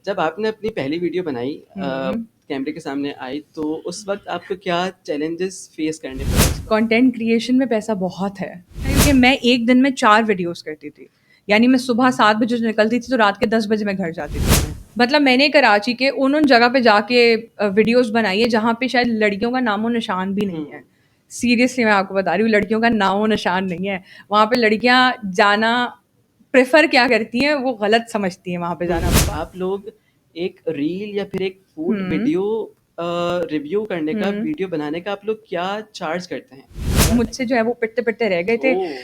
जब आपने अपनी पहली वीडियो बनाई कैमरे के सामने आई तो उस वक़्त आपको क्या चैलेंजेस फेस करने पड़े उस वक़्त? कंटेंट क्रिएशन में पैसा बहुत है क्योंकि मैं एक दिन में 4 वीडियोस करती थी। यानी मैं सुबह 7 बजे निकलती थी तो रात के 10 बजे मैं घर जाती थी। मतलब मैंने कराची के उन जगह पे जाके वीडियोस बनाई है जहाँ पे शायद लड़कियों का नामो निशान भी नहीं है। सीरियसली मैं आपको बता रही हूँ, लड़कियों का नामो निशान नहीं है। वहाँ पे लड़कियाँ जाना प्रेफर क्या करती हैं, वो गलत समझती हैं वहाँ पे जाना। आप लोग एक रील या फिर एक फूड वीडियो रिव्यू करने का, हम्म। वीडियो बनाने का आप लोग क्या चार्ज करते हैं? मुझसे जो है वो पिटते पिटते रह गए थे। ओह!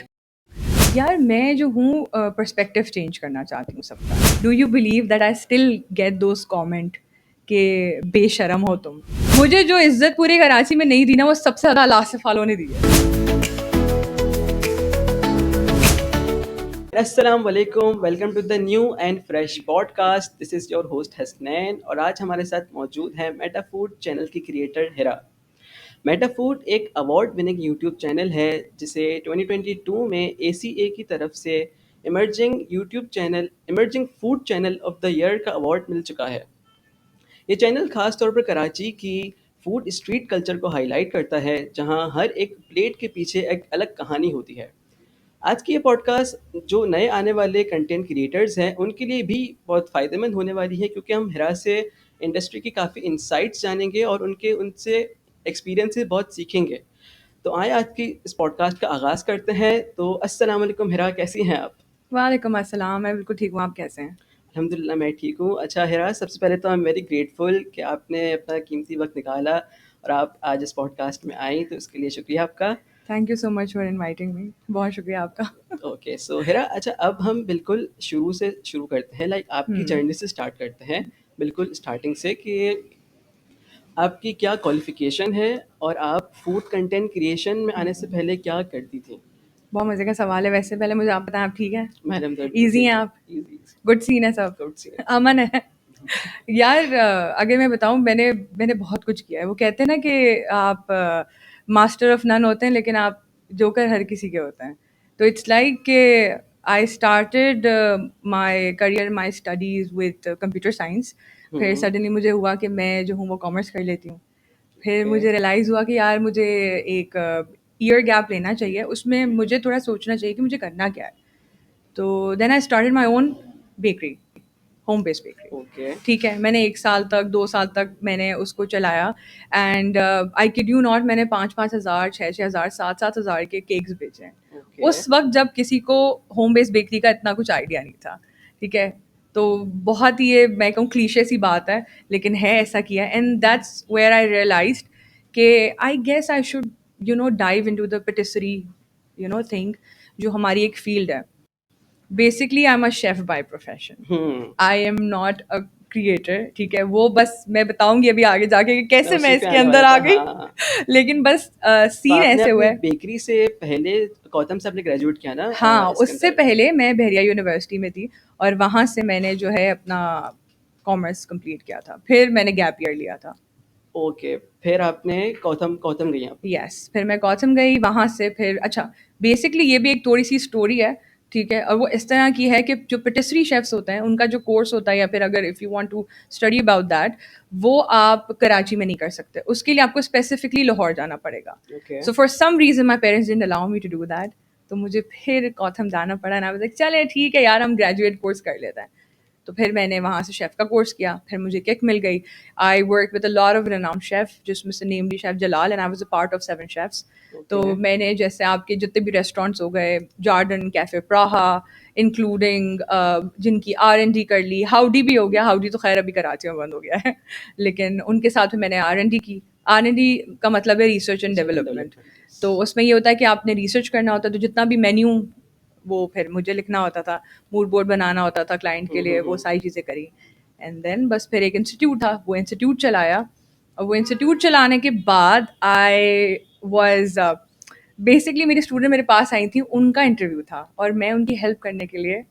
यार मैं जो हूँ पर्सपेक्टिव चेंज करना चाहती हूँ सबका। Do you believe that I still get those comment के बेशरम हो तुम। मुझे जो इज्जत पूरी कराची में नहीं दी ना, वो सबसे ज्यादा अल्लाह से फॉलो ने दी है। अस्सलाम वालेकुम, welcome to the new and fresh podcast. This is your host Hasnain और आज हमारे साथ मौजूद है मेटा फूड चैनल की क्रिएटर हिरा। मेटा फूड एक अवार्ड विनिंग यूट्यूब चैनल है जिसे 2022 में एसीए की तरफ से emerging food channel of the year का अवार्ड मिल चुका है। ये चैनल खास तौर पर कराची की फूड स्ट्रीट कल्चर को हाईलाइट करता है, जहां हर एक प्लेट के पीछे एक अलग कहानी होती है। आज की ये पॉडकास्ट जो नए आने वाले कंटेंट क्रिएटर्स हैं उनके लिए भी बहुत फ़ायदेमंद होने वाली है, क्योंकि हम हिरा से इंडस्ट्री की काफ़ी इंसाइट्स जानेंगे और उनसे एक्सपीरियंस से बहुत सीखेंगे। तो आए आज की इस पॉडकास्ट का आगाज़ करते हैं। तो अस्सलाम वालेकुम हिरा, कैसी हैं आप? वालेकुम अस्सलाम, मैं बिल्कुल ठीक हूँ, आप कैसे हैं? अल्हम्दुलिल्लाह मैं ठीक हूँ। अच्छा हिरा, सबसे पहले तो आई एम वेरी ग्रेटफुल कि आपने अपना कीमती वक्त निकाला और आप आज इस पॉडकास्ट में आई, तो इसके लिए शुक्रिया आपका। Thank you so much for inviting me, बहुत शुक्रिया आपका। ओके सो हिरा, अच्छा अब हम बिल्कुल शुरू से शुरू करते हैं, लाइक आपकी जर्नी से स्टार्ट करते हैं, बिल्कुल स्टार्टिंग से कि आपकी क्या क्वालिफिकेशन है और आप फूड कंटेंट क्रिएशन में आने से पहले क्या करती थी? बहुत मज़े का सवाल है। वैसे पहले मुझे आप बताएं, आप ठीक है? मैडम तो ईजी हैं आप? इजी गुड सीन है सब? गुड सी अमन है? यार अगर मैं बताऊँ, मैंने मैंने बहुत कुछ किया है। वो कहते हैं ना कि आप मास्टर ऑफ नन होते हैं लेकिन आप जोकर हर किसी के होते हैं। तो इट्स लाइक कि आई started my career, my studies with computer science. फिर सडनली मुझे हुआ कि मैं जो हूँ वो कॉमर्स कर लेती हूँ। फिर ओके मुझे रियलाइज़ हुआ कि यार मुझे एक ईयर गैप लेना चाहिए, उसमें मुझे थोड़ा सोचना चाहिए कि मुझे करना क्या है। तो then I started my own bakery, home based bakery. Okay ठीक है, मैंने 1 साल तक, 2 साल तक मैंने उसको चलाया and I kid you not, मैंने 5-5 हज़ार, 6-6 हज़ार, 7-7 हज़ार के केक्स बेचे हैं। ओके उस वक़्त जब किसी को होम बेस्ड बेकरी का इतना कुछ आइडिया नहीं था, ठीक है? तो बहुत ही, ये मैं कहूँ क्लीशे सी बात है, लेकिन है, ऐसा किया and that's where I realised कि I guess I should dive into the patisserie thing, जो हमारी एक फ़ील्ड है। Basically I am a chef by profession. I am not a creator, ठीक है? वो बस मैं बताऊंगी अभी आगे जाके कि मैं कैसे मैं उसी पे इसके आने वाला अंदर आ था। गई। हाँ, हाँ। लेकिन बस तो सीन आपने ऐसे हुआ अपनी है। बेकरी से पहले गौतम से आपने ग्रेजुएट किया ना हाँ, इसके उससे अंदर? पहले मैं बहरिया यूनिवर्सिटी में थी और वहाँ से मैंने जो है अपना कॉमर्स कंप्लीट किया था। फिर मैंने गैप ईयर लिया था। ओके, फिर आपने गौतम गौतम गई आप? यस, फिर मैं गौतम गई, वहाँ से फिर अच्छा, बेसिकली ये भी एक थोड़ी-सी स्टोरी है, ठीक है? और वो इस तरह की है कि जो पेटिसरी शेफ्स होते हैं, उनका जो कोर्स होता है, या फिर अगर if you want to study about that, वो आप कराची में नहीं कर सकते। उसके लिए आपको स्पेसिफिकली लाहौर जाना पड़ेगा। Okay so for some reason my parents didn't allow me to do that, तो मुझे फिर गौतम जाना पड़ा एंड आई वाज़ लाइक चलें ठीक है यार, हम ग्रेजुएट कोर्स कर लेते हैं। तो फिर मैंने वहाँ से शेफ़ का कोर्स किया, फिर मुझे किक मिल गई। I work with a lot of renowned chef, जिसमें से namely chef Jalal, and I was a part of 7 chefs. तो ओके मैंने जैसे आपके जितने भी रेस्टोरेंट्स हो गए, जॉर्डन, कैफ़े प्राहा, इंक्लूडिंग जिनकी R&D कर ली, हाउडी भी हो गया। हाउडी तो खैर अभी कराची में बंद हो गया है लेकिन उनके साथ में मैंने R&D की। R&D का मतलब है research and research and development. Development. तो उसमें ये होता है कि आपने रिसर्च करना होता है, तो जितना भी मेन्यू, वो फिर मुझे लिखना होता था, मूड बोर्ड बनाना होता था क्लाइंट के लिए, वो सारी चीज़ें करी। एंड देन बस फिर एक इंस्टीट्यूट था, वो इंस्टीट्यूट चलाया। और वो इंस्टीट्यूट चलाने के बाद आई वाज बेसिकली, मेरी स्टूडेंट मेरे पास आई थी, उनका इंटरव्यू था और मैं उनकी हेल्प करने के लिए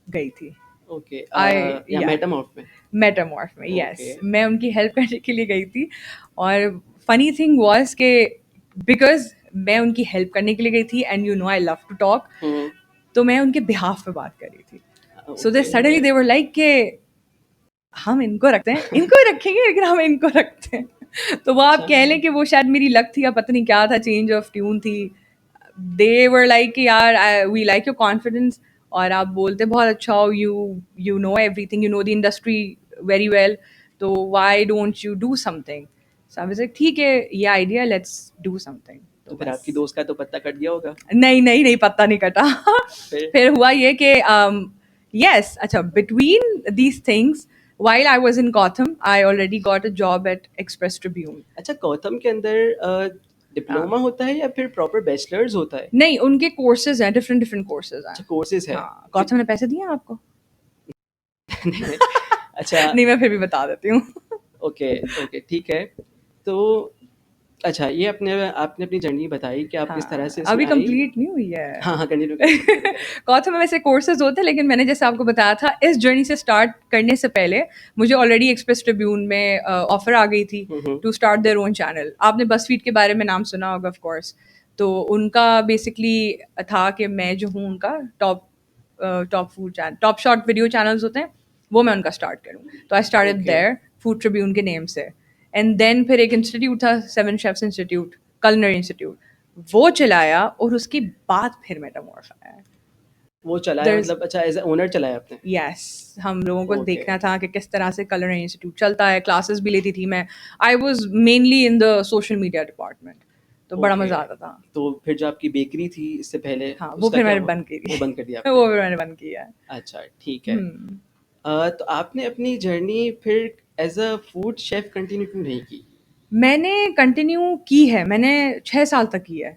गई थी। ओके आई या या मेटामॉर्फ में? मेटामॉर्फ में, ओके यस, मैं उनकी हेल्प करने के लिए गई थी। और फनी थिंग वाज के बिकॉज मैं उनकी हेल्प करने के लिए गई थी and I love to talk, hmm तो मैं उनके बिहाफ पे बात कर रही थी। So they okay suddenly they were like के हम इनको रखते हैं, इनको भी रखेंगे लेकिन हम इनको रखते हैं। तो वो आप कह अच्छा। लें कि वो शायद मेरी लक थी या पता नहीं क्या था, चेंज ऑफ ट्यून थी। दे वर लाइक कि यार वी लाइक योर कॉन्फिडेंस, और आप बोलते बहुत अच्छा हो, you know everything, you know the industry very well, तो why don't you do something. So I was like ठीक है, ये आइडिया, लेट्स डू समथिंग। तो तो फिर बस। आपकी दोस्त का तो पत्ता कट गया होगा नहीं नहीं नहीं, पत्ता नहीं कटा। फिर? फिर हुआ ये कि यस, अच्छा, between these things, while I was in Gotham, I already got a job at Express Tribune. अच्छा, गौतम के अंदर हाँ, डिप्लोमा होता है या फिर प्रॉपर बैचलर्स होता है? नहीं, उनके कोर्सेज हैं, डिफरेंट डिफरेंट कोर्सेज हैं। अच्छा, कोर्सेज है। हाँ, गौतम ने पैसे दिए हैं आपको? नहीं, नहीं। अच्छा। नहीं, मैं फिर भी बता देती हूँ। ओके, ओके, ठीक है। तो अच्छा, ये आपने अपनी जर्नी बताई कि आप किस तरह हाँ, से इसमें अभी आई। कंप्लीट नहीं हुई है। हाँ, हाँ, कंटिन्यू करें, कंटिन्यू करें। गौतम में वैसे कोर्सेज होते हैं, लेकिन मैंने जैसे आपको बताया था, इस जर्नी से स्टार्ट करने से पहले मुझे ऑलरेडी एक्सप्रेस ट्रिब्यून में ऑफर आ गई थी हुँ, हुँ। To start their own channel. आपने बसफीड के बारे में नाम सुना होगा ऑफ कोर्स। तो उनका बेसिकली था कि मैं जो हूँ उनका top top food channel, top short video channels होते हैं, वो मैं उनका स्टार्ट करूँ। तो I started okay, there, food Tribune के नेम से। एंड देन फिर एक इंस्टीट्यूट था, seven chefs institute, culinary institute, वो चलाया, और उसके बाद फिर मेटामॉर्फ आया। वो चलाया There's मतलब अच्छा एज़ अ ओनर चलाया आपने? यस, हम लोगों को ओके, देखना था कि किस तरह से culinary इंस्टीट्यूट चलता है, क्लासेस भी लेती थी मैं। I was mainly in the social media department, तो बड़ा ओके। मज़ा आता था। तो फिर जो आपकी बेकरी थी इससे पहले, हाँ, वो उसका फिर क्या मैंने हुआ? बंद वो करी। बंद कर दिया वो आपने? फिर मैंने बंद किया। अच्छा, ठीक है। हुँ। तो आपने अपनी जर्नी फिर एज़ अ फूड शेफ़ कंटिन्यू क्यों नहीं की? मैंने कंटिन्यू की है, मैंने 6 साल तक की है।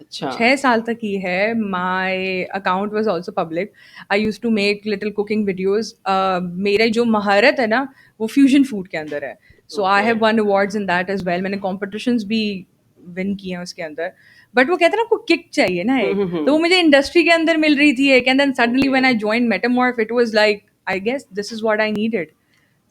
अच्छा, 6 साल तक की है। My account was also public. I used to make little cooking videos. मेरे जो महारत है ना, वो फ्यूजन फूड के अंदर है। So I okay. Have won awards in that as well. मैंने कॉम्पिटिशन्स भी विन किए हैं उसके अंदर। बट वो कहते हैं ना, आपको किक चाहिए ना हुँ, एक, हुँ, तो वो हुँ। मुझे इंडस्ट्री के अंदर मिल रही थी एक, and then suddenly okay. When I joined Metamorph, it was like I guess this is what I needed.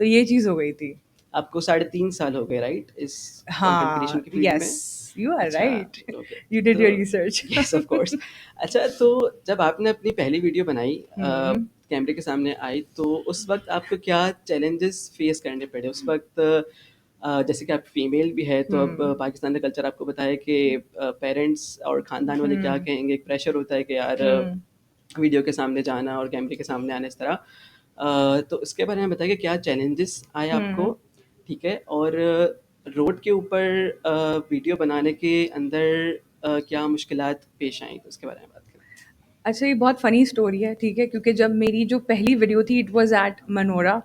तो ये चीज़ हो गई थी। आपको साढ़े 3 साल हो गए राइट इस कंटेंट क्रिएशन हाँ, की फ़ील्ड में? यस, यू आर अच्छा, राइट। ओके। यू डिड तो your research. Yes of course. अच्छा, तो जब आपने अपनी पहली वीडियो बनाई हुँ, कैमरे के सामने आई, तो उस वक़्त आपको क्या चैलेंजेस फ़ेस करने पड़े? उस वक़्त जैसे कि आप फीमेल भी है, तो अब हुँ, पाकिस्तान का कल्चर आपको पता है कि पेरेंट्स और ख़ानदान वाले क्या हुँ, कहेंगे, एक प्रेशर होता है कि यार हुँ, वीडियो के सामने जाना और कैमरे के सामने आना इस तरह। तो इसके बारे में बताइए कि क्या चैलेंजेस आए आपको? हुँ। ठीक है? और रोड के ऊपर वीडियो बनाने के अंदर क्या मुश्किलात पेश आईं? तो उसके बारे में बात करें। अच्छा, ये बहुत फ़नी स्टोरी है, ठीक है? क्योंकि जब मेरी जो पहली वीडियो थी, इट वाज़ एट मनोरा,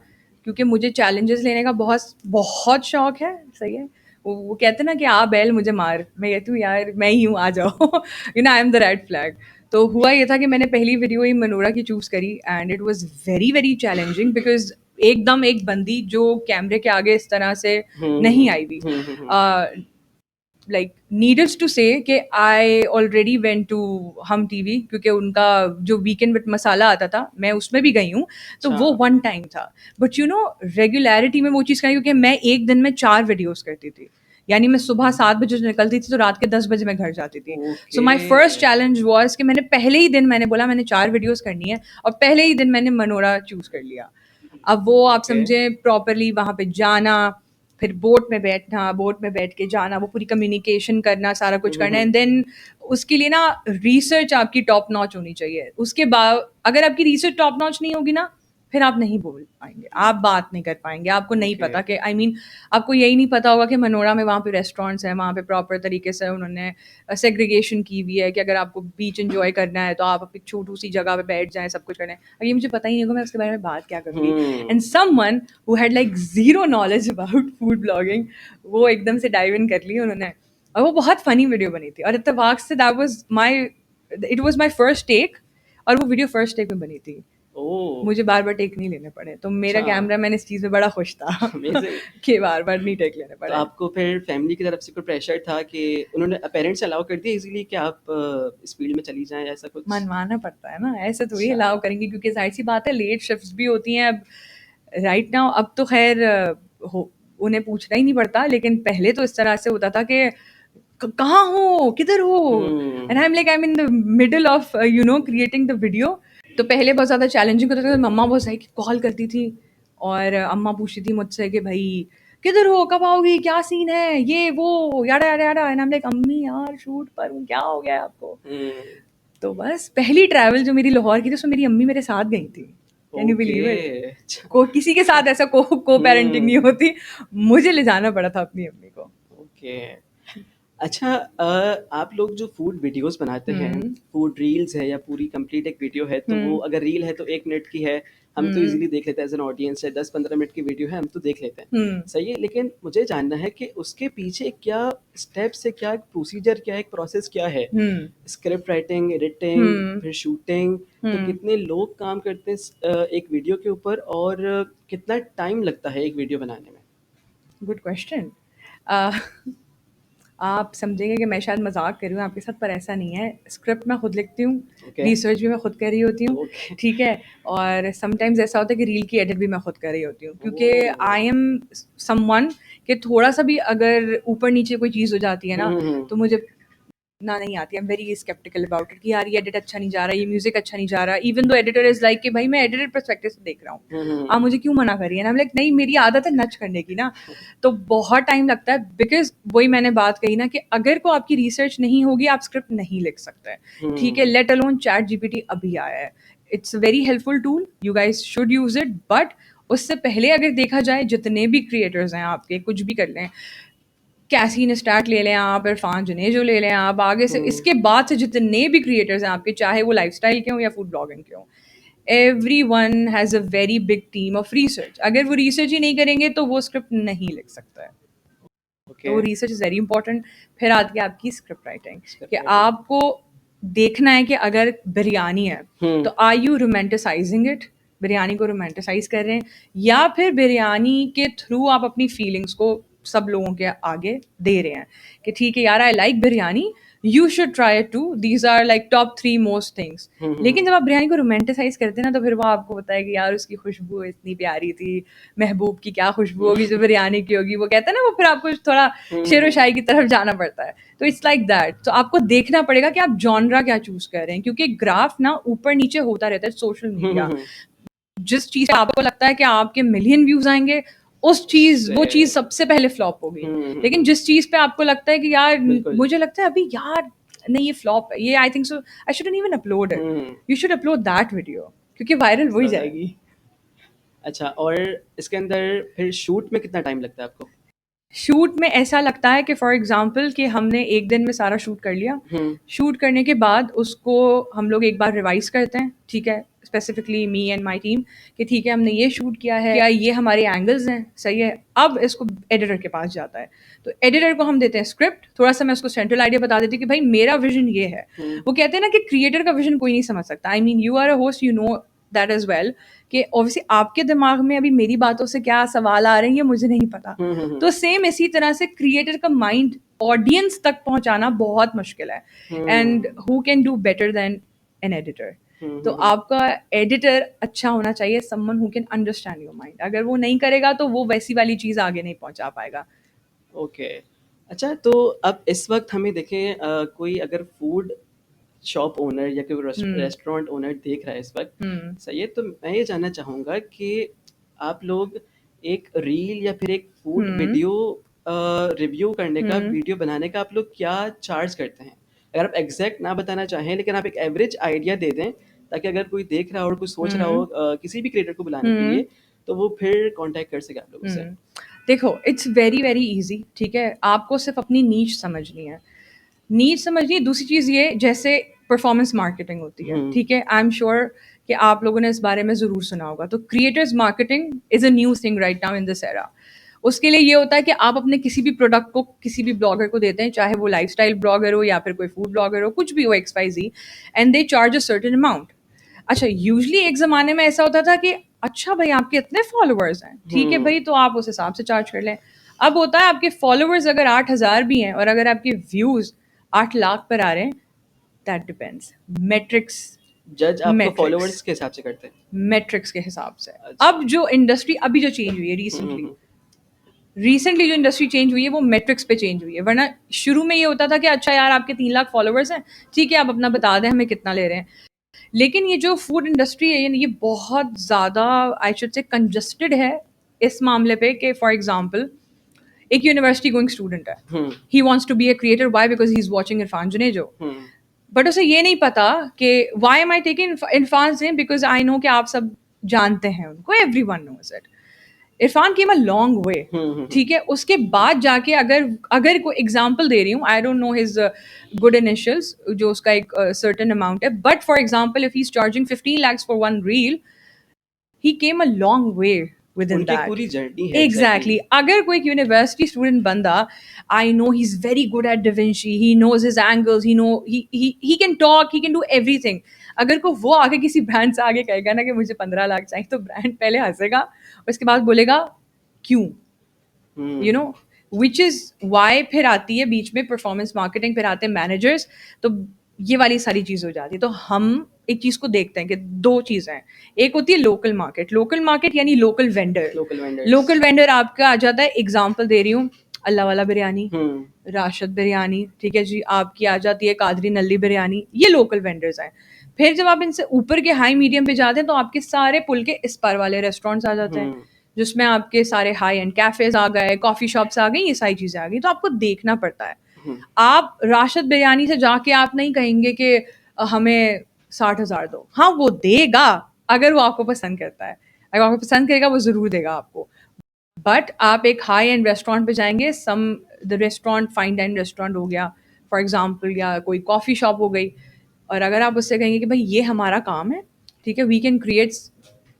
क्योंकि मुझे चैलेंजेस लेने का बहुत बहुत शौक है, सही है? वो कहते हैं ना कि आ बैल मुझे मार, मैं कहती हूँ यार मैं ही हूँ, आ जाओ। You know, I am the red flag. तो हुआ ये था कि मैंने पहली वीडियो ही मनोरा की चूज़ करी, and it was very, very challenging, because एकदम एक बंदी जो कैमरे के आगे इस तरह से हुँ, नहीं हुँ। आई हुई। हुँ, हुँ, हुँ। अ, लाइक नीडल्स टू से कि आई ऑलरेडी वेंट टू हम टीवी, क्योंकि उनका जो वीकेंड विद मसाला आता था, मैं उसमें भी गई हूँ। तो अच्छा। वो वन टाइम था, बट यू नो, रेगुलरिटी में वो चीज़ करी, क्योंकि मैं एक दिन में 4 वीडियोस करती थी। यानी मैं सुबह 7 बजे निकलती थी, तो रात के 10 बजे मैं घर जाती थी। So okay. My first challenge was कि मैंने पहले ही दिन मैंने बोला मैंने 4 वीडियोस करनी है, और पहले ही दिन मैंने मनोरा चूज़ कर लिया। अब वो आप ओके। समझें प्रॉपरली वहाँ पे जाना, फिर बोट में बैठना, बोट में बैठ के जाना, वो पूरी कम्युनिकेशन करना, सारा हुँ, कुछ हुँ, करना, हुँ। एंड देन उसके लिए ना रिसर्च आपकी टॉप नॉच होनी चाहिए। उसके बाद अगर आपकी रिसर्च टॉप नॉच नहीं होगी ना, फिर आप नहीं बोल पाएँगे, आप बात नहीं कर पाएँगे, आपको नहीं ओके। पता कि आई मीन आपको यही नहीं पता होगा कि मनोरा में वहाँ पे रेस्टोरेंट्स हैं, वहाँ पे प्रॉपर तरीके से उन्होंने सेग्रीगेशन की हुई है कि अगर आपको बीच एन्जॉय करना है, तो आप एक छोटू-सी जगह पे बैठ जाएँ, सब कुछ करें। और ये मुझे पता ही नहीं होगा, मैं उसके बारे में बात क्या करूँगी? And hmm. Someone who had like zero knowledge about food blogging, वो एकदम से डाइव इन कर ली उन्होंने, और वो बहुत फ़नी वीडियो बनी थी, और इत्तेफ़ाक से it was my first take, और वो वीडियो फर्स्ट टेक में बनी थी। ओह! मुझे बार-बार टेक नहीं लेने पड़े, तो मेरा अच्छा। कैमरामैन इस चीज़ में बड़ा खुश था अमेज़िंग। कि बार-बार नहीं टेक लेने तो पड़े। आपको फिर फैमिली की तरफ से कोई प्रेशर था कि उन्होंने पेरेंट्स अलाउ कर दिया इज़िली कि आप इस फ़ील्ड में चली जाएँ, ऐसा कुछ? मनवाना पड़ता है ना, ऐसे थोड़ी अच्छा। अलाउ करेंगे, क्योंकि ज़ाहिर-सी बात है लेट शिफ्ट्स भी होती हैं अब। राइट नाउ अब तो ख़ैर हो उन्हें पूछना ही नहीं पड़ता, लेकिन पहले तो इस तरह से होता था कि कहाँ हो? किधर हो? And I hmm. Am like I am in the middle of creating the video. तो पहले बहुत ज़्यादा चैलेंजिंग होता था, मम्मा बहुत सही कॉल करती थी, और अम्मा पूछती थी मुझसे कि भाई किधर हो, कब आओगी, क्या सीन है, ये वो याडा याडा याडा, एंड आई एम लाइक अम्मी यार शूट पर हूँ, क्या हो गया है आपको। हम्म। तो बस पहली ट्रैवल जो मेरी लाहौर की थी उसमें मेरी अम्मी मेरे साथ गई थी। Can you okay. Believe it? अच्छा। को किसी के साथ ऐसा को पेरेंटिंग नहीं हम्म। होती, मुझे ले जाना पड़ा था अपनी अम्मी को। ओके। अच्छा, आप लोग जो फूड वीडियोस बनाते हैं, हम्म। फूड रील्स है या पूरी कंप्लीट एक वीडियो है, तो वो हम्म। अगर रील है तो 1 मिनट की है, हम तो हम्म। इजीली देख लेते हैं एज एन ऑडियंस, है 10-15 मिनट की वीडियो है हम तो देख लेते हैं, हम्म। सही है। लेकिन मुझे जानना है कि उसके पीछे क्या स्टेप्स है, क्या एक प्रोसीजर, क्या एक प्रोसेस क्या है? हम्म। स्क्रिप्ट राइटिंग, एडिटिंग, हम्म। फिर शूटिंग, तो हम्म। कितने लोग काम करते हैं एक वीडियो के ऊपर, और कितना टाइम लगता है एक वीडियो बनाने में? Good question. आप समझेंगे कि मैं शायद मजाक कर रही हूँ आपके साथ, पर ऐसा नहीं है। स्क्रिप्ट मैं खुद लिखती हूँ, ओके। रिसर्च भी मैं खुद कर रही होती हूँ, ओके। ठीक है। और समटाइम्स ऐसा होता है कि रील की एडिट भी मैं खुद कर रही होती हूँ, क्योंकि ओह। आई एम समवन कि थोड़ा सा भी अगर ऊपर नीचे कोई चीज़ हो जाती है ना, हम्म। तो मुझे ना नहीं आती। I am very sceptical about it कि यार ये एडिट अच्छा नहीं जा रहा, ये म्यूजिक अच्छा नहीं जा रहा, even though editor is like कि भाई मैं एडिटेड पर्सपेक्टिव से देख रहा हूँ, आप हम्म। मुझे क्यों मना करिए ना। लाइक नहीं, मेरी आदत है नच करने की ना। तो बहुत टाइम लगता है, बिकॉज वही मैंने बात कही ना कि अगर को आपकी रिसर्च नहीं होगी आप स्क्रिप्ट नहीं लिख सकते, ठीक है। हम्म। लेट अलोन चैट जीपीटी अभी आया है, it's very helpful tool, you guys should use it. But उससे पहले अगर देखा जाए, जितने भी क्रिएटर्स हैं आपके, कुछ भी कर लें, कैसी स्टार्ट ले लें आप, इरफान जनेजो ले लें आप, आगे से हम्म। इसके बाद से जितने भी क्रिएटर्स हैं आपके, चाहे वो लाइफस्टाइल के हों या फूड ब्लॉगिंग के हों, every one has a very big team of research. अगर वो रिसर्च ही नहीं करेंगे तो वो स्क्रिप्ट नहीं लिख सकता है। तो ओके। वो रिसर्च इज़ वेरी इंपॉर्टेंट। फिर आती है आपकी स्क्रिप्ट राइटिंग, कि स्क्रिप्ट राइटिंग। आपको देखना है कि अगर बिरयानी है हम्म। तो are you romanticising it, biryani को रोमांटिसाइज कर रहे हैं, या फिर बिरयानी के थ्रू आप अपनी फीलिंग्स को सब लोगों के आगे दे रहे हैं कि ठीक है यार, I like biryani, you should try it too, these are like top 3 most things. लेकिन जब आप बिरयानी को रोमांटिसाइज करते हैं ना, तो फिर वो आपको बताया कि यार उसकी खुशबू इतनी प्यारी थी, महबूब की क्या खुशबू होगी जो बिरयानी की होगी, वो कहते हैं ना, वो फिर आपको थोड़ा शेर व हम्म। शायरी की तरफ जाना पड़ता है। तो इट्स लाइक दैट। तो आपको देखना पड़ेगा कि आप जॉनरा क्या चूज कर रहे हैं, क्योंकि ग्राफ ना ऊपर नीचे होता रहता है सोशल मीडिया। हम्म। जिस चीज पे आपको लगता है कि आपके मिलियन व्यूज आएंगे, वो चीज उससे। सबसे पहले फ्लॉप होगी। लेकिन हम्म। जिस चीज पे आपको लगता है कि यार, बिल्कुल। मुझे लगता है अभी यार नहीं, ये फ्लॉप है, ये I think so I shouldn't even upload it, hmm. You should upload that video, क्योंकि वायरल हो ही सो दैट। जाएगी। अच्छा, और इसके अंदर फिर शूट में कितना टाइम लगता है आपको? शूट में ऐसा लगता है कि फॉर एग्जांपल कि हमने एक दिन में सारा शूट कर लिया, हम्म। शूट करने के बाद उसको हम लोग एक बार रिवाइज करते हैं, ठीक है, specifically me and my team, कि ठीक है हमने ये शूट किया है, क्या ये हमारे एंगल्स हैं, सही है। अब इसको एडिटर के पास जाता है, तो एडिटर को हम देते हैं स्क्रिप्ट, थोड़ा सा मैं उसको सेंट्रल आइडिया बता देती हूँ कि भाई मेरा विजन ये है। हम्म। वो कहते हैं ना कि क्रिएटर का विजन कोई नहीं समझ सकता, I mean you are a host, you know that is well, कि ऑब्वियसली आपके दिमाग में अभी मेरी बातों से क्या सवाल आ रहे हैं ये मुझे नहीं पता। हम्म। तो सेम इसी तरह से क्रिएटर का माइंड ऑडियंस तक पहुंचाना बहुत मुश्किल है, and hmm. Who can do better than an editor. तो हम्म। आपका एडिटर अच्छा होना चाहिए, someone who can understand your mind. अगर वो नहीं करेगा तो वो वैसी वाली चीज़ आगे नहीं पहुंचा पाएगा। ओके। अच्छा, तो अब इस वक्त हमें देखें, कोई अगर फूड शॉप ओनर या कोई हम्म। रेस्टोरेंट ओनर देख रहा है इस वक्त, हम्म। सही है, तो मैं ये जानना चाहूँगा कि आप लोग एक रील या फिर एक फूड हम्म। वीडियो रिव्यू करने का, हम्म। वीडियो बनाने का आप लोग क्या चार्ज करते हैं? अगर आप एग्जैक्ट ना बताना चाहें, लेकिन आप एक एवरेज आइडिया दे दें, ताकि अगर कोई देख रहा हो और कुछ सोच रहा हो हम्म। किसी भी क्रिएटर को बुलाने के हम्म। लिए, तो वो फिर कांटेक्ट कर सके आप लोगों से। हम्म। देखो, इट्स वेरी वेरी इजी, ठीक है। आपको सिर्फ अपनी नीच समझनी है, नीड समझिए। दूसरी चीज़ ये, जैसे परफॉर्मेंस मार्केटिंग होती है, हम्म। ठीक है, आई एम श्योर कि आप लोगों ने इस बारे में ज़रूर सुना होगा। तो creators marketing is a new thing right now in this era. उसके लिए ये होता है कि आप अपने किसी भी प्रोडक्ट को किसी भी ब्लॉगर को देते हैं, चाहे वो लाइफस्टाइल ब्लॉगर हो या फिर कोई फूड ब्लॉगर हो, कुछ भी हो, X Y Z, and they charge a certain amount. अच्छा, यूजली एक ज़माने में ऐसा होता था कि अच्छा भाई आपके इतने फॉलोअर्स हैं, ठीक है हम्म। भाई, तो आप उस हिसाब से चार्ज कर लें। अब होता है आपके फॉलोअर्स अगर 8,000 भी हैं और अगर आपके व्यूज़ 8 लाख पर आ रहे हैं, दैट डिपेंड्स। मेट्रिक्स, जज आपको मेट्रिक्स फॉलोअर्स के हिसाब से करते हैं? मेट्रिक्स के हिसाब से। अच्छा। अब जो इंडस्ट्री अभी जो चेंज हुई है रिसेंटली, रिसेंटली जो इंडस्ट्री चेंज हुई है वो मेट्रिक्स पे चेंज हुई है। वरना शुरू में ये होता था कि अच्छा यार आपके 3 लाख फॉलोअर्स हैं, ठीक है आप अपना बता दें हमें कितना ले रहे हैं। लेकिन ये जो फूड इंडस्ट्री है ये बहुत ज़्यादा आई शुड से कंजस्टेड है इस मामले पे कि फॉर एग्जांपल एक यूनिवर्सिटी गोइंग स्टूडेंट है, hmm. He wants to be a creator, why, because he is watching Irfan Junejo, hmm. But उसे ये नहीं पता कि why am I taking Irfan से, बिकॉज आई नो कि आप सब जानते हैं उनको, every one knows it. Irfan came a long way, hmm. ठीक है, उसके बाद जाके अगर अगर कोई एग्जाम्पल दे रही हूँ, I don't know his good initials जो उसका एक सर्टेन अमाउंट है, but for example if he is charging 15 lakhs for one reel, he came a long way within उनकी एक that. पूरी जर्नी है, Exactly. एग्जैक्टली। अगर कोई यूनिवर्सिटी स्टूडेंट बंदा, I know he's very good at Da Vinci, he knows his angles, he can talk, he can do everything. अगर को वो आगे किसी ब्रांड से आगे कहेगा ना कि मुझे 15 लाख चाहिए, तो ब्रांड पहले हंसेगा और उसके बाद बोलेगा क्यों, you know, which is why फिर आती है बीच में परफॉर्मेंस मार्केटिंग, फिर आते हैं मैनेजर्स, तो ये वाली सारी चीज़ हो जाती है। तो हम एक चीज़ को देखते हैं कि दो चीज़ें हैं, एक होती है लोकल मार्केट यानी local vendor. Local vendors. Local vendor आपका आ जाता है, एग्जाम्पल दे रही हूँ, अल्लाह वाला बिरयानी, हम्म। राशद बिरयानी, ठीक है जी, आपकी आ जाती है कादरी नल्ली बिरयानी, ये लोकल वेंडर्स हैं। फिर जब आप इनसे ऊपर के हाई मीडियम पे जाते हैं तो आपके सारे पुल के इस पार वाले रेस्टोरेंट्स आ जाते हैं, हम्म। जिसमें आपके सारे हाई एंड कैफेज आ गए, कॉफ़ी शॉप्स आ गई, ये सारी चीज़ें आ गई, तो आपको देखना पड़ता है। हम्म। आप राशद बिरयानी से जाके आप नहीं कहेंगे कि हमें 60,000 दो, हाँ वो देगा अगर वो आपको पसंद करता है, अगर आपको पसंद करेगा वो ज़रूर देगा आपको। बट आप एक हाई एंड रेस्टोरेंट पे जाएंगे, some the restaurant fine dine restaurant हो गया फॉर एग्जांपल, या कोई कॉफ़ी शॉप हो गई, और अगर आप उससे कहेंगे कि भाई ये हमारा काम है, ठीक है, we can create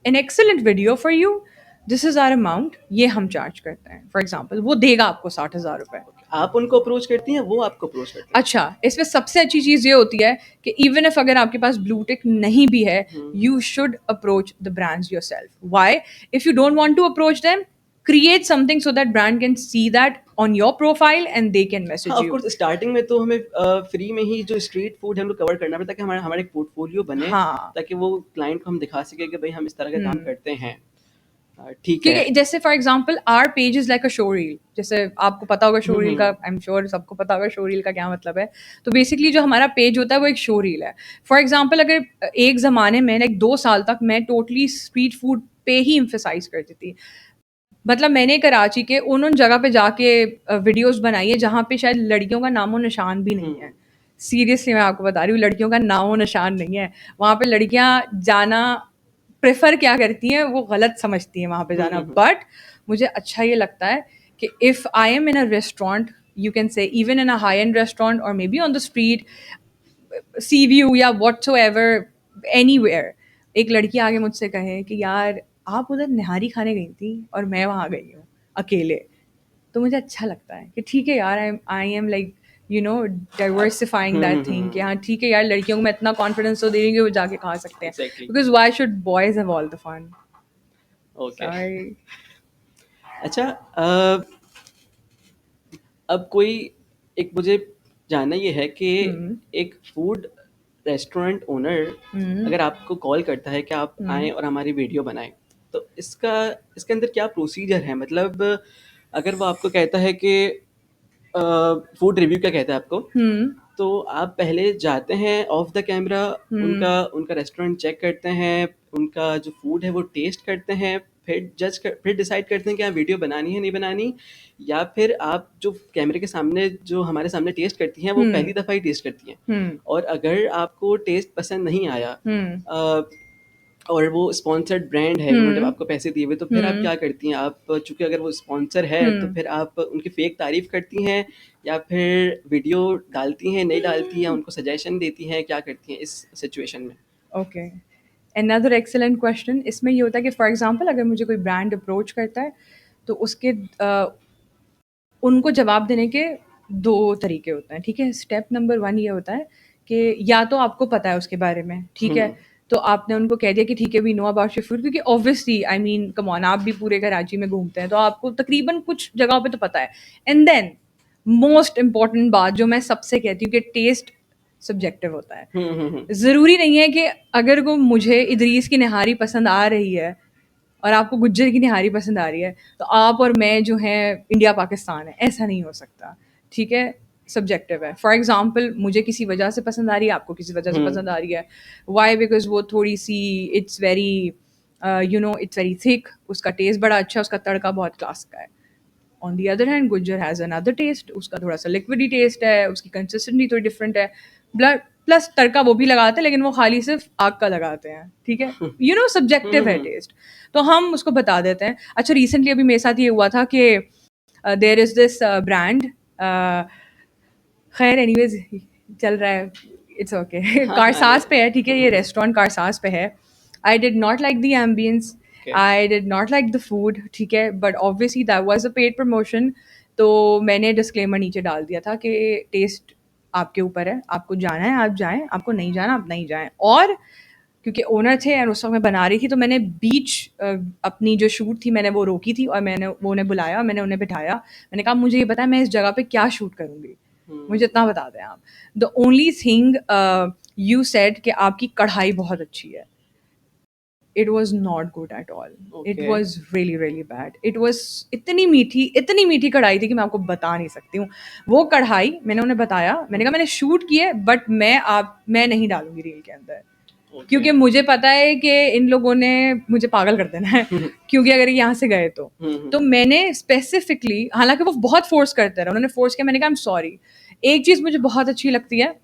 an excellent video for you, this is our amount, ये हम चार्ज करते हैं, फॉर एग्जाम्पल, वो देगा आपको 60,000 रुपये। आप उनको अप्रोच करती हैं, वो आपको अप्रोच करते अच्छा, इसमें सबसे अच्छी चीज़ ये होती है कि इवन इफ अगर आपके पास ब्लू टिक नहीं भी है, हैं? You should approach the brands yourself. Why? If you don't want to approach them, create something so that brand can see that on your profile and they can हाँ, message of you. Course starting में तो हमें free में ही जो street food है हमको cover करना पड़ता है, ताकि हमारा हमारा एक पोर्टफोलियो बने, हाँ, ताकि वो क्लाइंट को हम दिखा सके कि भाई हम इस तरह का काम हम्म, करते हैं। ठीक है। क्योंकि जैसे for example our page is like a showreel, जैसे आपको पता होगा शो रील का, आई एम श्योर सबको पता होगा शो रील का क्या मतलब है। तो बेसिकली जो हमारा पेज होता है वो एक शो रील है। फॉर एग्जांपल अगर एक ज़माने में लाइक 2 साल तक मैं टोटली स्ट्रीट फूड पे ही इम्फेसाइज करती थी, मतलब मैंने कराची के उन जगह पे जाके वीडियोस बनाई है जहाँ पे शायद लड़कियों का नामो निशान भी नहीं है। सीरियसली मैं आपको बता रही हूँ, लड़कियों का नामो निशान नहीं है वहाँ पे। लड़कियाँ जाना प्रेफर क्या करती हैं, वो गलत समझती हैं वहाँ पे जाना, बट मुझे अच्छा ये लगता है कि if I am in a restaurant, you can say even in a high end restaurant और may be on the street, sea view या वॉट एवर, एनी वेयर, एक लड़की आगे मुझसे कहे कि यार आप उधर निहारी खाने गई थी और मैं वहाँ गई हूँ अकेले, तो मुझे अच्छा लगता है कि ठीक है यार, I am like you know diversifying that thing, कि हाँ ठीक है यार, लड़कियों को मैं इतना कॉन्फिडेंस तो दे रही हूँ कि वो जाके खा सकते हैं, exactly. Because why should boys have all the fun. Okay. Sorry. अच्छा, अब कोई एक मुझे जानना ये है कि हम्म। एक फूड रेस्टोरेंट ओनर हम्म। अगर आपको कॉल करता है कि आप आएँ हम्म। और हमारी वीडियो बनाएँ, तो इसका इसके अंदर क्या प्रोसीजर है? मतलब अगर वो आपको कहता है कि फूड रिव्यू क्या कहता है आपको, हम्म। तो आप पहले जाते हैं ऑफ द कैमरा, हम्म। उनका उनका रेस्टोरेंट चेक करते हैं, उनका जो फूड है वो टेस्ट करते हैं, फिर डिसाइड करते हैं कि आप वीडियो बनानी है नहीं बनानी, या फिर आप जो कैमरे के सामने जो हमारे सामने टेस्ट करती हैं वो हम्म। पहली दफ़ा ही टेस्ट करती हैं, हम्म। और अगर आपको टेस्ट पसंद नहीं आया हम्म। और वो स्पॉन्सर्ड ब्रांड है, उन्होंने जब हम्म। आपको पैसे दिए हुए, तो फिर आप हम्म। क्या करती हैं? आप चूँकि अगर वो स्पॉन्सर है तो हम्म। फिर आप उनकी फ़ेक तारीफ़ करती हैं, या फिर वीडियो डालती हैं, नहीं डालती, या उनको सजेशन देती हैं, क्या करती हैं इस सिचुएशन में? Okay, another excellent question. इसमें ये होता है कि फॉर एग्जांपल अगर मुझे कोई ब्रांड अप्रोच करता है, तो उसके उनको जवाब देने के 2 तरीके होते हैं, ठीक है? स्टेप नंबर 1 ये होता है कि या तो आपको पता है उसके बारे में, ठीक है? हुँ। तो आपने उनको कह दिया कि ठीक है, we know about your food, क्योंकि obviously I mean come on, आप भी पूरे कराची में घूमते हैं, तो आपको तकरीबन कुछ जगहों पे तो पता है। एंड देन मोस्ट इम्पोर्टेंट बात जो मैं सबसे कहती हूँ कि टेस्ट सब्जेक्टिव होता है। हुँ, हुँ, हुँ। ज़रूरी नहीं है कि अगर को मुझे इदरीस की निहारी पसंद आ रही है और आपको गुज्जर की निहारी पसंद आ रही है, तो आप और मैं जो हैं इंडिया पाकिस्तान है, ऐसा नहीं हो सकता, ठीक है? सब्जेक्टिव है। फॉर एग्जाम्पल मुझे किसी वजह से पसंद आ रही है, आपको किसी वजह से पसंद आ रही है। वाई? बिकॉज वो थोड़ी सी it's very it's very thick, उसका टेस्ट बड़ा अच्छा है, उसका तड़का बहुत क्लास का है। On the other hand Gujjar has another taste, उसका थोड़ा सा लिक्विडी टेस्ट है, उसकी कंसिस्टेंसी थोड़ी डिफरेंट है। ब्लड प्लस तड़का वो भी लगाते हैं, लेकिन वो खाली सिर्फ आग का लगाते हैं, ठीक है। सब्जेक्टिव है टेस्ट, तो हम उसको बता देते हैं। अच्छा, रिसेंटली अभी मेरे साथ ये हुआ था कि देयर इज दिस ब्रांड, खैर एनीवेज चल रहा है, इट्स ओके। हाँ, हाँ, नहीं। कारसाज पे है, ठीक है, ये रेस्टोरेंट कारसाज पे है। I did not like the ambience, okay. I did not like the food, ठीक है, but obviously that was a paid promotion. तो मैंने डिस्क्लेमर नीचे डाल दिया था कि टेस्ट आपके ऊपर है, आपको जाना है आप जाएं, आपको नहीं जाना आप नहीं जाएं। और क्योंकि ओनर थे और उस वक्त मैं बना रही थी, तो मैंने बीच अपनी जो शूट थी मैंने वो रोकी थी, और मैंने वो उन्हें बुलाया, मैंने उन्हें बिठाया, मैंने कहा मुझे ये बताया मैं इस जगह पे क्या शूट करूँगी, मुझे इतना बता दें आप। The only thing you said कि आपकी कढ़ाई बहुत अच्छी है, it was not good at all, it okay. Was really really bad. It was इतनी मीठी कढ़ाई थी कि मैं आपको बता नहीं सकती हूँ। वो कढ़ाई मैंने उन्हें बताया, मैंने कहा मैंने शूट की है, बट मैं नहीं डालूंगी रील के अंदर, ओके। क्योंकि मुझे पता है कि इन लोगों ने मुझे पागल कर देना है। क्योंकि अगर ये यहाँ से गए तो मैंने स्पेसिफिकली, हालांकि वो बहुत फोर्स करते रहे, उन्होंने फोर्स किया, मैंने कहा आई एम सॉरी। एक चीज़ मुझे बहुत अच्छी लगती है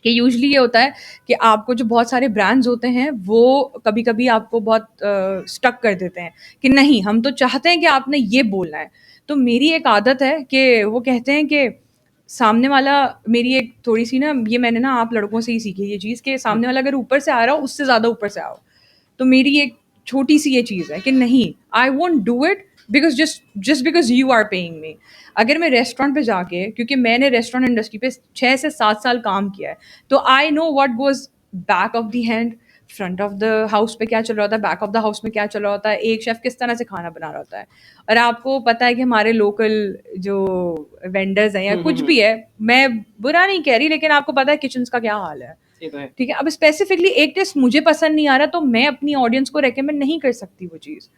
कि यूजली ये होता है कि आपको जो बहुत सारे ब्रांड्स होते हैं वो कभी कभी आपको बहुत स्टक कर देते हैं कि नहीं हम तो चाहते हैं कि आपने ये बोलना है। तो मेरी एक आदत है कि वो कहते हैं कि सामने वाला, मेरी एक थोड़ी सी ना, ये मैंने ना आप लड़कों से ही सीखी ये चीज़, कि सामने वाला अगर ऊपर से आ रहा हो उससे ज़्यादा ऊपर से आओ। तो मेरी एक छोटी सी ये चीज़ है कि नहीं, I won't do it because just because you are paying me. अगर मैं रेस्टोरेंट पे जाके, क्योंकि मैंने रेस्टोरेंट इंडस्ट्री पे 6 से 7 साल काम किया है, तो I know what goes back of the hand, front of the house पे क्या चल रहा होता है, बैक ऑफ द हाउस में क्या चल रहा होता है, एक शेफ किस तरह से खाना बना रहा होता है। और आपको पता है कि हमारे लोकल जो वेंडर्स हैं या कुछ भी है, मैं बुरा नहीं कह रही, लेकिन आपको पता है किचन्स का क्या हाल है, ये तो है। ठीक है। अब स्पेसिफिकली एक टेस्ट मुझे पसंद नहीं आ रहा, तो मैं अपनी ऑडियंस को रेकमेंड नहीं कर सकती वो चीज़,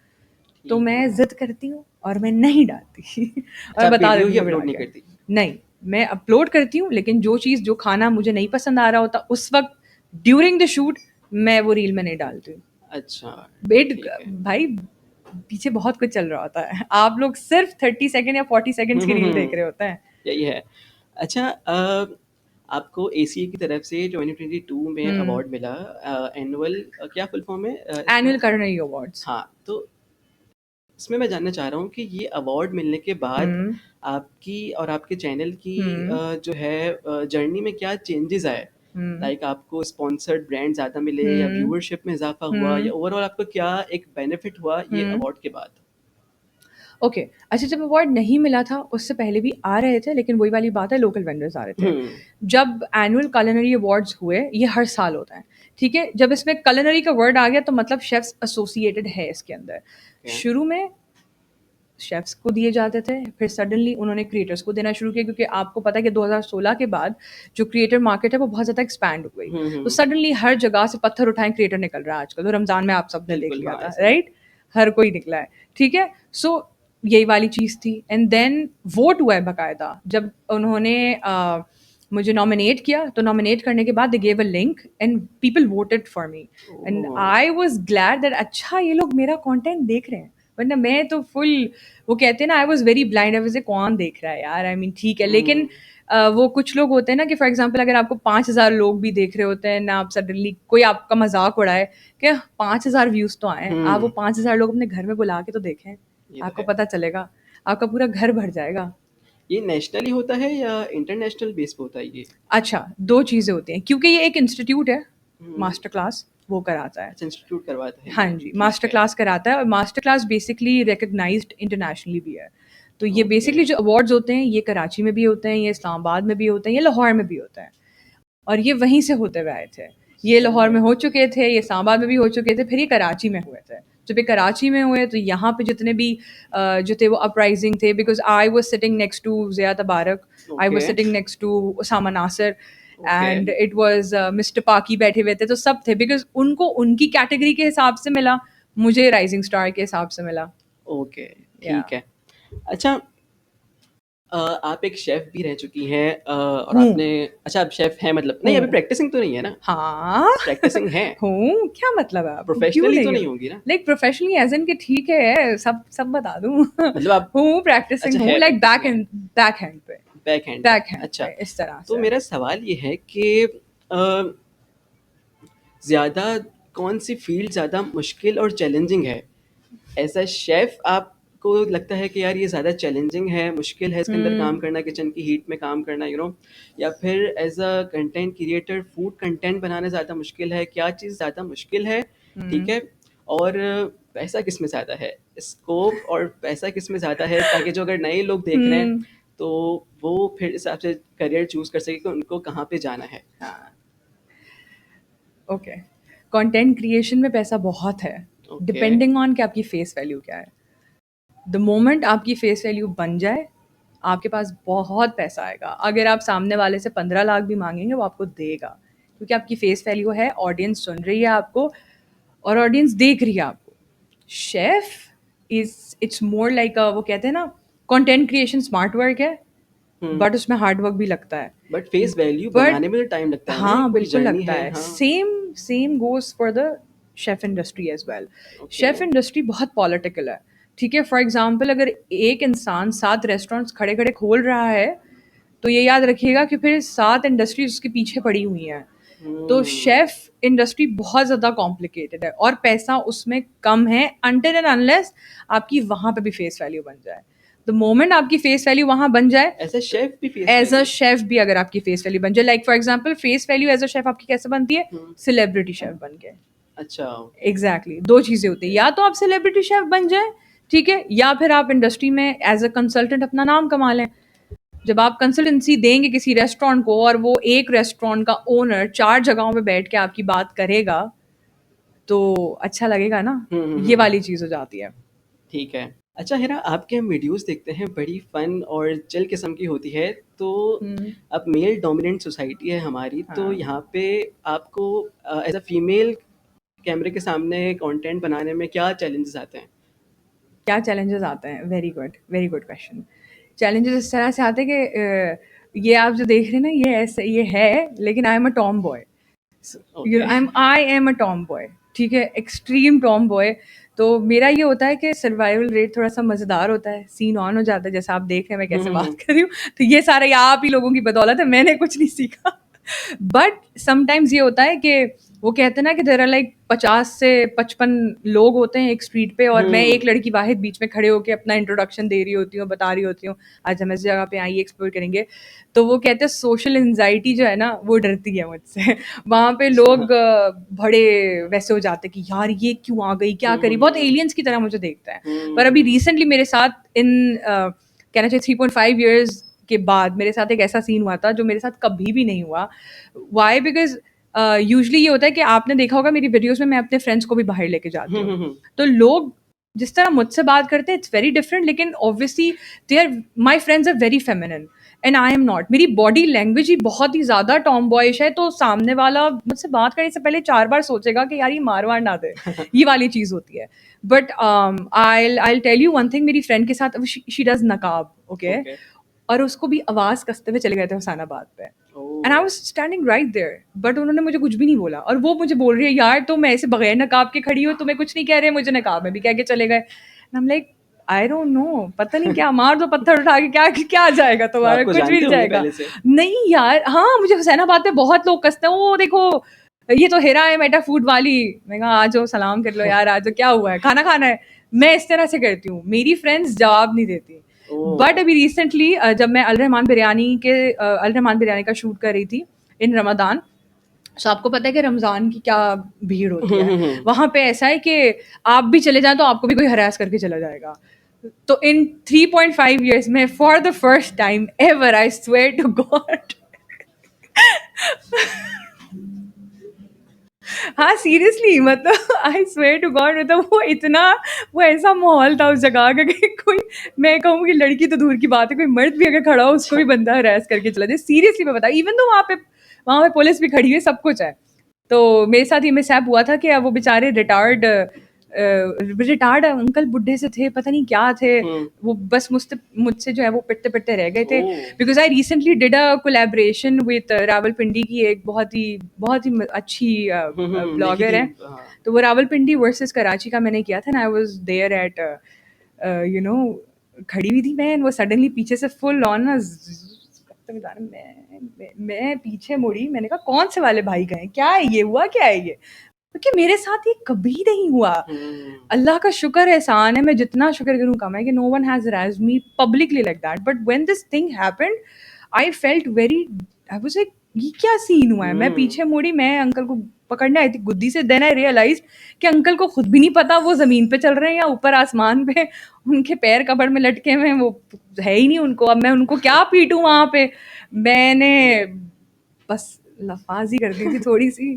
तो ठीक मैं है। जिद करती हूँ और मैं नहीं डालती। अच्छा, और आप बता वीडियो देती ही हूँ अपलोड बिठा नहीं के, करती? नहीं, मैं अपलोड करती हूँ, लेकिन जो चीज़ जो खाना मुझे नहीं पसंद आ रहा होता उस वक्त ड्यूरिंग द शूट, मैं वो रील में नहीं डालती हूँ। अच्छा, वेट ठीक है। भाई, पीछे बहुत कुछ चल रहा होता है, आप लोग सिर्फ 30 सेकेंड या 40 सेकेंड्स की रील देख रहे होते हैं। यही है। अच्छा, आपको एसीए की तरफ से 2022 में हम्म। अवार्ड मिला, एनुअल, क्या फुल फॉर्म है इसका? Annual coronary awards. हाँ, तो इसमें मैं जानना चाह रहा हूँ कि ये अवार्ड मिलने के बाद हम्म। आपकी और आपके चैनल की हम्म। जो है जर्नी में क्या चेंजेस आए? हम्म। लाइक आपको स्पॉन्सर्ड ब्रांड ज़्यादा मिले, या हम्म। व्यूअरशिप में इज़ाफ़ा हुआ, हम्म। या ओवरऑल आपको क्या एक बेनिफिट हुआ ये हम्म। अवार्ड के बाद? ओके, अच्छा, जब अवार्ड नहीं मिला था उससे पहले भी आ रहे थे, लेकिन वही वाली बात है, लोकल वेंडर्स आ रहे थे। हुँ, जब एनुअल culinary अवार्ड्स हुए, ये हर साल होता है, ठीक है। जब इसमें culinary का वर्ड आ गया तो मतलब शेफ्स एसोसिएटेड है इसके अंदर। ओके। शुरू में शेफ्स को दिए जाते थे, फिर सडनली उन्होंने क्रिएटर्स को देना शुरू किया, क्योंकि आपको पता है कि 2016 के बाद जो क्रिएटर मार्केट है वो बहुत ज़्यादा एक्सपैंड हो गई। तो हुँ। सडनली हर जगह से पत्थर उठाएं क्रिएटर निकल रहा है आजकल, तो रमज़ान में आप सबने देख बिल्कुल, लिया हाँ, था, ऐसा ही है। राइट? हर कोई निकला है, ठीक है। सो यही वाली चीज़ थी, एंड देन वोट हुआ है बाकायदा। जब उन्होंने मुझे नॉमिनेट किया, तो नॉमिनेट करने के बाद they gave a link and people voted for me, and oh! I was glad that अच्छा ये लोग मेरा कंटेंट देख रहे हैं, वरना मैं तो फुल, वो कहते हैं ना, I was very blind, I was कौन देख रहा है यार, आई मीन ठीक है, लेकिन हुँ, वो कुछ लोग होते हैं ना कि फॉर एग्जांपल अगर आपको 5,000 लोग भी देख रहे होते हैं ना, आप सडनली कोई आपका मजाक उड़ाए कि 5,000 व्यूज तो आए, आप वो हुँ, 5,000 लोग अपने घर में बुला के तो देखें, ये तो आपको है। पता चलेगा, आपका पूरा घर भर जाएगा। ये नेशनली होता है या इंटरनेशनल बेस पे होता है ये? अच्छा, 2 चीज़ें होती हैं, क्योंकि ये एक इंस्टीट्यूट है, हुँ, मास्टर क्लास वो कराता है। अच्छा, इंस्टीट्यूट करवाता है हाँ ये, जी, ठीक मास्टर है। क्लास कराता है, और master class basically recognised internationally भी है। तो ये ओके। बेसिकली जो अवार्ड्स होते हैं, ये कराची में भी होते हैं, ये इस्लामाबाद में भी होते हैं, ये लाहौर में भी होते हैं, और ये वहीं से होते हुए आए थे। ये लाहौर में समझा। हो चुके थे, ये इस्लामाबाद में भी हो चुके थे, फिर ये कराची में हुए थे। जब ये कराची में हुए तो यहाँ पे जितने भी जो थे वो अपराइजिंग थे, because I was sitting next to Zia Tabarak, I was okay, sitting next to Usama Nasir, okay, and it was mister Paki बैठे हुए थे, तो सब थे, बिकॉज़ उनको उनकी कैटेगरी के हिसाब से मिला, मुझे राइजिंग स्टार के हिसाब से मिला। ओके, या ठीक है। अच्छा, आप एक शेफ़ भी रह चुकी हैं और हूँ। आपने अच्छा आप शेफ़ हैं मतलब नहीं अभी हूँ। प्रैक्टिसिंग तो नहीं है ना? हाँ। प्रैक्टिसिंग हैं, हूँ, क्या मतलब है आपको? क्यों प्रोफ़ेशनली तो नहीं नहीं हूँ? होंगी ना? लाइक प्रोफेशनली एज़ इन कि ठीक है, सब सब बता दूँ। मतलब आप हूँ, प्रैक्टिसिंग अच्छा हूँ है लाइक प्रैक्टिसिंग है, बैकहैंड पे, बैकहैंड पे, बैकहैंड अच्छा। पे इस तरह तो से। मेरा सवाल ये है कि ज़्यादा कौन-सी फ़ील्ड ज़्यादा मुश्किल और चैलेंजिंग है? एज़ अ शेफ़ आपको लगता है कि यार ये ज़्यादा चैलेंजिंग है, मुश्किल है इसके अंदर काम हुँ, करना, किचन की हीट में काम करना या फिर as a content creator food content बनाना ज़्यादा मुश्किल है? क्या चीज़ ज़्यादा मुश्किल है? ठीक हुँ, है? और पैसा किसमें ज़्यादा है? स्कोप और पैसा किसमें ज़्यादा है ताकि जो अगर नए लोग देख रहे हैं, हुँ, तो वो फिर इस हिसाब से करियर चूज़ कर सकें कि उनको कहाँ पे जाना है? हाँ, ओके। कंटेंट क्रिएशन में पैसा बहुत है, ओके। डिपेंडिंग ऑन कि आपकी फेस वैल्यू क्या है। द मोमेंट आपकी फेस वैल्यू बन जाए, आपके पास बहुत पैसा आएगा। अगर आप सामने वाले से 15 लाख भी माँगेंगे, वो आपको देगा। क्योंकि आपकी फेस वैल्यू है, ऑडियंस सुन रही है आपको और ऑडियंस देख रही है आपको। Chef is it's more like वो कहते हैं ना, कंटेंट क्रिएशन स्मार्ट वर्क है, हुँ। बट उसमें हार्ड वर्क भी लगता है। बट फेस वैल्यू बट बनाने में तो टाइम लगता है ना, ये हाँ, पूरी बिल्कुल जर्नी लगता है। है। हाँ, same same goes for the chef industry as well. Okay. Chef industry बहुत पॉलिटिकल है, ठीक है? फॉर एग्ज़ाम्पल अगर एक इंसान 7 रेस्टोरेंट्स खड़े-खड़े खोल रहा है, तो ये याद रखिएगा कि फिर 7 इंडस्ट्रीज़ उसके पीछे पड़ी हुई हैं। तो हुँ, शेफ़ इंडस्ट्री बहुत ज़्यादा कॉम्प्लिकेटेड है और पैसा उसमें कम है अनटिल एंड अनलेस आपकी वहाँ पे भी फेस वैल्यू बन जाए। द मोमेंट आपकी फेस वैल्यू वहाँ बन जाए, एज़ अ शेफ़ भी face as a value? Chef भी अगर आपकी फेस वैल्यू बन जाए, like for example face value as a chef आपकी कैसे बनती है? हुँ, सेलिब्रिटी शेफ़ बन के। अच्छा, ओके, एग्ज़ैक्टली 2 चीज़ें होती हैं, ओके। या तो आप सेलिब्रिटी शेफ़ बन जाएँ, ठीक है? या फिर आप इंडस्ट्री में एज़ अ कंसल्टेंट अपना नाम कमा लें। जब आप कंसल्टेंसी देंगे किसी रेस्टोरेंट को और वो एक रेस्टोरेंट का ओनर 4 जगहों पे बैठ के आपकी बात करेगा, तो अच्छा लगेगा ना? हुँ, हुँ, ये हुँ, वाली चीज़ हो जाती है। ठीक है। अच्छा हिरा आपके हम वीडियोज़ देखते हैं बड़ी फ़न और चिल किस्म की होती है, तो हुँ, अब मेल डोमिनेंट सोसाइटी है हमारी, तो हाँ। यहाँ पे आपको एज़ अ फीमेल कैमरे के सामने कंटेंट बनाने में क्या चैलेंजेस आते हैं? क्या चैलेंजेस आते हैं? Very good question. चैलेंजेस इस तरह से आते हैं कि ये आप जो देख रहे हैं ना, ये ऐसे ये है, लेकिन I am a Tom boy. Okay. I am a Tom boy, ठीक है? Extreme Tom boy. तो मेरा ये होता है कि सर्वाइवल रेट थोड़ा-सा मज़ेदार होता है, सीन ऑन हो जाता है, जैसा आप देख रहे हैं मैं हुँ, कैसे हुँ, बात हुँ, कर रही हूँ। तो ये सारा ये आप ही लोगों की बदौलत है, मैंने कुछ नहीं सीखा। बट समटाइम्स ये होता है कि वो कहते हैं ना कि देयर आर लाइक 50 से 55 लोग होते हैं एक स्ट्रीट पे और मैं एक हुँ, लड़की वाहिद बीच में खड़े होके अपना इंट्रोडक्शन दे रही होती हूँ, बता रही होती हूँ, आज हम इस जगह पे आइए एक्सप्लोर करेंगे। तो वो कहते हैं सोशल एंग्ज़ायटी जो है ना, वो डरती है मुझसे। वहाँ पे अच्छा। लोग बड़े वैसे हो जाते हैं कि यार ये क्यों आ गई, क्या हुँ, करी? हुँ, बहुत हुँ, एलियंस की तरह मुझे देखता है। पर अभी हुँ, रिसेंटली मेरे साथ कहना चाहिए 3.5 इयर्स के बाद मेरे साथ एक ऐसा सीन हुआ था जो मेरे साथ कभी भी नहीं हुआ। व्हाई? बिकॉज़ यूजुअली ये होता है कि आपने देखा होगा मेरी वीडियोज़ में मैं अपने फ्रेंड्स को भी बाहर लेके जाती हुँ, हूँ। हुँ, हुँ, तो लोग जिस तरह मुझसे बात करते हैं इट्स वेरी डिफरेंट, लेकिन obviously they are my friends are very feminine and I am not. मेरी बॉडी लैंग्वेज ही बहुत ही ज़्यादा टॉम बॉयिश है, तो सामने वाला मुझसे बात करने से पहले 4 बार सोचेगा कि यार ये मार-वार ना दे। ये वाली चीज़ होती है। But I will tell you one thing, मेरी फ्रेंड के साथ शी डज़ नकाब, ओके? ओके। और उसको भी आवाज़ कसते हुए चले गए थे हुसैनाबाद पे। And I oh! Was standing right there, but उन्होंने मुझे कुछ भी नहीं बोला और वो मुझे बोल रही है, "यार तुम ऐसे बगैर नकाब के खड़ी हो, तुम्हें कुछ नहीं कह रहे, मुझे नकाब में भी कह के चले गए।" And I am like, "I don't know, पता नहीं क्या मार दो पत्थर उठा के, क्या क्या आ जाएगा तो तुम्हारा? आपको कुछ भी जानते नहीं होंगे जाएगा।" पहले से? नहीं यार, हाँ, मुझे हुसैनाबाद में बहुत लोग कसते हैं, "वो देखो, ये तो हिरा है मेटा फूड वाली।" मैंने कहा, "आ जाओ, सलाम कर लो यार, आ जाओ, क्या हुआ है? खाना खाना है?" मैं इस तरह से करती हूँ, मेरी फ्रेंड्स जवाब नहीं देती। ओह! बट अभी रिसेंटली जब मैं अल रहमान बिरयानी का शूट कर रही थी इन रमदान, सो आपको पता है कि रमज़ान की क्या भीड़ होती हुँ, है। हुँ, हुँ। वहाँ पे ऐसा है कि आप भी चले जाएँ तो आपको भी कोई हरास करके चला जाएगा। तो इन 3.5 इयर्स में for the first time ever I swear to God हाँ, सीरियसली मतलब आई स्वेयर टू गॉड, मतलब वो ऐसा माहौल था उस जगह का कि कोई, मैं कहूँ कि लड़की तो दूर की बात है, कोई मर्द भी अगर खड़ा हो उसको भी अच्छा। बंदा हरास करके चला जाए। सीरियसली मैं बता, इवन तो वहाँ पे पुलिस भी खड़ी है, सब कुछ है। तो मेरे साथ ये मिसहैप हुआ था कि वो बेचारे रिटायर्ड रिटायर्ड अंकल बुढ़े से थे, पता नहीं क्या थे, हम्म। वो बस मुझसे जो है वो पिटते पिटते रह गए थे। Oh. Because I recently did a collaboration with Rawalpindi की एक बहुत ही अच्छी देखी ब्लॉगर थी। है। हाँ। तो वो रावलपिंडी वर्सेस कराची का मैंने किया था ना, I was there at you know, खड़ी हुई थी मैं, वो सडनली पीछे से फुल ऑन ना मैं पीछे मुड़ी, मैंने कहा कौन से वाले भाई गए, क्या है ये, हुआ क्या है ये, क्योंकि मेरे साथ ये कभी नहीं हुआ। हम्म। अल्लाह का शुक्र एहसान है, मैं जितना शुक्र करूँ कम है कि no one has raised me publicly like that, but when this thing happened I felt very, I was like ये क्या सीन हुआ है। मैं हम्म। पीछे मुड़ी, मैं अंकल को पकड़ने आई थी गुद्दी से, देन आई रियलाइज कि अंकल को खुद भी नहीं पता वो जमीन पे चल रहे हैं या ऊपर आसमान पे, उनके पैर कपड़ में लटके हुए हैं, वो है ही नहीं उनको। अब मैं उनको क्या पीटूं वहां पे। मैंने बस लफाजी कर दी थी थोड़ी सी,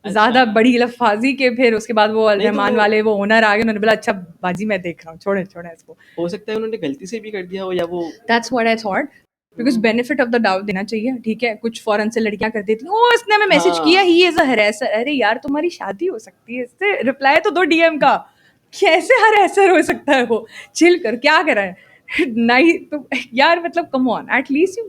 अच्छा। ज्यादा बड़ी लफाजी के, फिर उसके बाद वो नहीं तो रहमान वाले वो ओनर आ गए, उन्होंने बोला अच्छा बाजी मैं देख रहा हूँ, छोड़े छोड़े इसको। हो सकता है उन्होंने गलती से भी कर दिया हो, या वो। That's what I thought, because benefit of the doubt देना चाहिए, ठीक है। कुछ फॉरेन से लड़कियां कर देती ओ इसने हमें मैसेज किया, हाँ। He is a harasser. अरे यार तुम्हारी शादी हो सकती है, इससे रिप्लाई तो दो डीएम का, कैसे हरेसर हो सकता है वो, चिल कर, क्या कर रहा है नहीं तो यार मतलब come on, at least you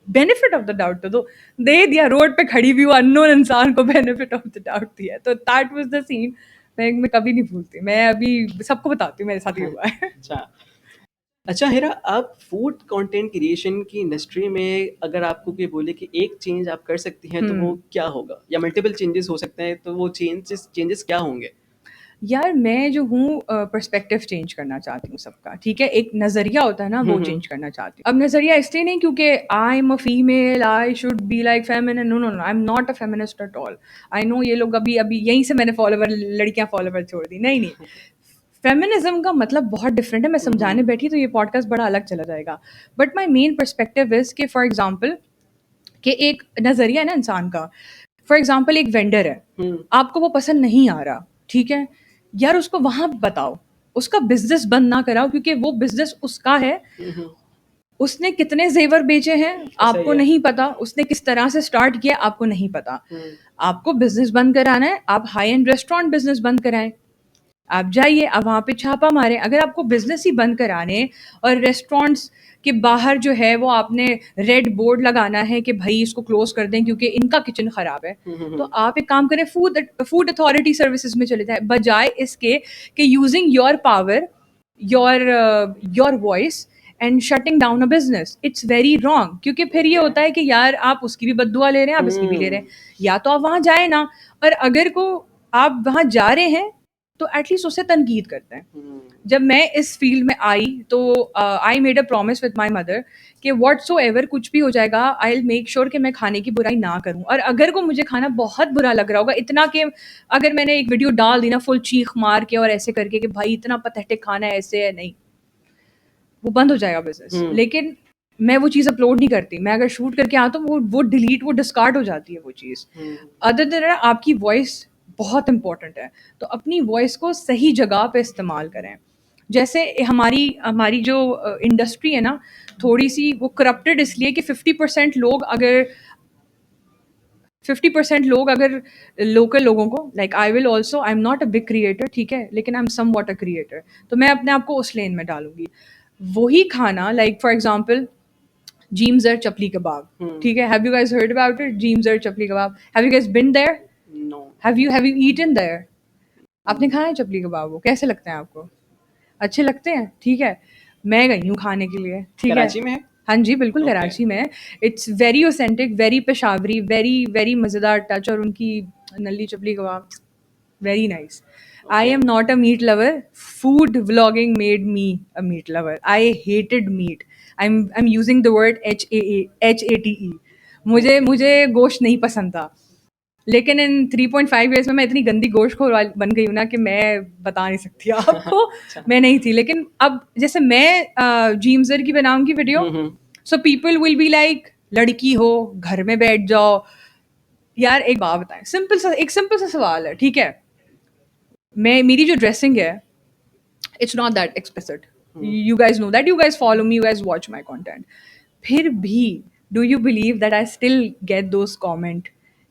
benefit of the doubt तो दो। दे दिया, रोड पे खड़ी भी, वो अननोन इंसान को बेनिफिट ऑफ द डाउट दिया, तो दैट वाज द सीन। मैं कभी नहीं भूलती, मैं अभी सबको बताती हूँ मेरे साथ ये हुआ है। अच्छा। अच्छा हिरा, आप फूड कंटेंट क्रिएशन की इंडस्ट्री में अगर आपको कोई बोले कि एक चेंज आप कर सकती हैं तो वो क्या होगा, या मल्टीपल चेंजेस हो सकते हैं, तो वो चेंजेस क्या होंगे? यार मैं जो हूँ पर्सपेक्टिव चेंज करना चाहती हूँ सबका, ठीक है। एक नज़रिया होता है ना, वो चेंज करना चाहती हूँ। अब नज़रिया इसलिए नहीं क्योंकि I am a female, I should be like feminine, no no no, I am not a feminist at all. I know ये लोग अभी अभी यहीं से मैंने फॉलोवर, लड़कियां फॉलोवर छोड़ दी, नहीं नहीं। फेमिनिज्म का मतलब बहुत डिफरेंट है, मैं समझाने बैठी तो ये पॉडकास्ट बड़ा अलग चला जाएगा। But my main perspective is कि फॉर एग्जाम्पल कि एक नज़रिया है ना इंसान का। फॉर एग्जाम्पल एक वेंडर है, हम्म। आपको वो पसंद नहीं आ रहा, ठीक है, यार उसको वहां बताओ, उसका बिजनेस बंद ना कराओ, क्योंकि वो बिजनेस उसका है। हम्म। उसने कितने जेवर बेचे हैं सही आपको है। नहीं पता, उसने किस तरह से स्टार्ट किया आपको नहीं पता। हम्म। आपको बिजनेस बंद कराना है, आप हाई एंड रेस्टोरेंट बिजनेस बंद कराएं, आप जाइए, आप वहाँ पे छापा मारें। अगर आपको बिजनेस ही बंद कराने और रेस्टोरेंट्स के बाहर जो है वो आपने रेड बोर्ड लगाना है कि भाई इसको क्लोज कर दें क्योंकि इनका किचन खराब है, तो आप एक काम करें, फूड अथॉरिटी सर्विसेज में चले जाए, बजाय इसके कि using your power, your your voice and shutting down a business. It's very wrong, क्योंकि फिर ये ओके। होता है कि यार आप उसकी भी बद्दुआ ले रहे हैं, आप इसकी भी ले रहे हैं। या तो आप वहां जाए ना, और अगर को आप वहां जा रहे हैं तो एटलीस्ट उससे तनकीद करते हैं। जब मैं इस फील्ड में आई तो आई made a promise with my mother कि व्हाट्सो एवर कुछ भी हो जाएगा, आई विल मेक श्योर कि मैं खाने की बुराई ना करूं। और अगर को मुझे खाना बहुत बुरा लग रहा होगा, इतना कि अगर मैंने एक वीडियो डाल दी ना फुल चीख मार के और ऐसे करके कि भाई इतना पथेटिक खाना है, ऐसे है, नहीं, वो बंद हो जाएगा बिजनेस। लेकिन मैं वो चीज़ अपलोड नहीं करती, मैं अगर शूट करके आता हूँ वो डिलीट, वो डिस्कार्ड हो जाती है वो चीज़। अदर देन आपकी वॉइस बहुत इंपॉर्टेंट है, तो अपनी वॉइस को सही जगह पे इस्तेमाल करें। जैसे हमारी हमारी जो इंडस्ट्री है ना, थोड़ी सी वो करप्टेड इसलिए कि 50% लोग अगर लोकल लोगों को, like I will also, I am not a big creator, ठीक है, लेकिन I am somewhat a creator, तो मैं अपने आप को उस लेन में डालूंगी। वही खाना, लाइक फॉर एग्जाम्पल जीमजर चपली कबाब, ठीक है, have you guys heard about it? जीमजर chapli kabab, have you guys been there? No. Have you eaten there? आपने खाया है चपली कबाब? वो कैसे लगते हैं आपको? अच्छे लगते हैं, ठीक है। मैं गई हूँ खाने के लिए, ठीक है। कराची में है? हाँ जी, बिल्कुल ओके। कराची में है। It's very authentic, very Peshawari, very very मज़ेदार टच, और उनकी नली chapli kabab very nice. I okay. Am not a meat lover, food vlogging made me a meat lover. I hated meat, I am using the word HATE। मुझे okay. मुझे गोश्त नहीं पसंद था, लेकिन इन 3.5 ईयर्स में मैं इतनी गंदी गोश्तखोर बन गई हूँ ना कि मैं बता नहीं सकती आपको। अच्छा। मैं नहीं थी, लेकिन अब जैसे मैं जीमजर की बनाऊंगी video, hmm. So people will be like लड़की हो घर में बैठ जाओ। यार एक बात बताएं, सिंपल सा सवाल है, ठीक है। मैं मेरी जो ड्रेसिंग है, it's not that explicit, you guys know that, you guys follow me, you guys watch my content. फिर भी do you believe that I still get those comment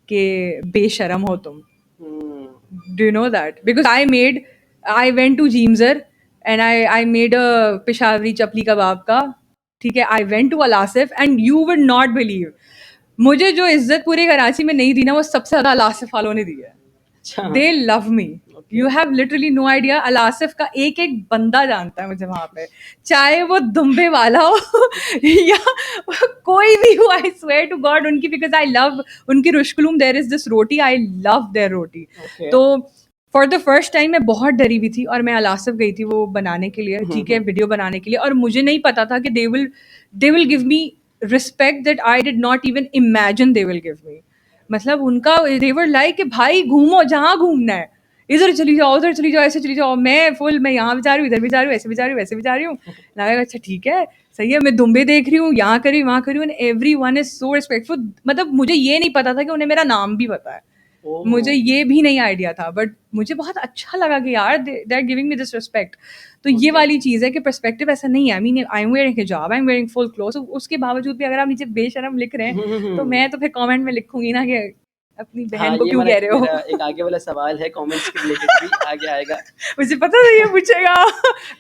के बेशरम हो तुम? Hmm. Do you know that? Because I made I went to जीमजर and I made a Peshawari chapli kabab का, ठीक है। आई वेंट टू अलासिफ and you would not believe, मुझे जो इज्जत पूरे कराची में नहीं दी ना, वो सबसे ज्यादा अलासिफ वालों ने दी है। अच्छा। They love me, okay. You have literally no idea. अलासिफ का एक एक बंदा जानता है मुझे वहां पे, चाहे वो दुम्बे वाला हो या कोई भी हो। आई स्वेयर टू गॉड, उनकी, बिकॉज आई लव उनकी रुशकलूम, there is this roti, I love their roti. Okay. तो फॉर द फर्स्ट टाइम मैं बहुत डरी हुई थी, और मैं अलासिफ गई थी वो बनाने के लिए, ठीक है, वीडियो बनाने के लिए, और मुझे नहीं पता था कि they will give me respect that I did not even imagine they will give me. मतलब उनका देवर लाइक कि भाई घूमो जहाँ घूमना है, इधर चली जाओ, उधर चली जाओ, ऐसे चली जाओ। मैं यहाँ भी जा रही हूँ, इधर भी जा रही हूँ, ऐसे भी जा रही हूँ, वैसे भी जा रही हूँ। लगा अच्छा ठीक है, सही है, मैं दुम्बे देख रही हूँ, यहाँ करी वहाँ करी हूँ, every one is so respectful. मतलब मुझे ये नहीं पता था कि उन्हें मेरा नाम भी पता है, मुझे ओह। ये भी नहीं आइडिया था, बट मुझे बहुत अच्छा लगा कि यार they are giving me this respect. तो ये ओके। वाली चीज़ है कि पर्सपेक्टिव ऐसा नहीं है। I mean I am wearing हिजाब, I am wearing full cloth, उसके बावजूद भी अगर आप नीचे बेशरम लिख रहे हैं, तो मैं तो फिर कमेंट में लिखूंगी ना कि अपनी हाँ, बहन को ये क्यों वाला कह एक रहे मेरा हो। एक आगे वाला सवाल है कमेंट्स के रिलेटेड भी आगे आएगा। मुझे पता था ये पूछेगा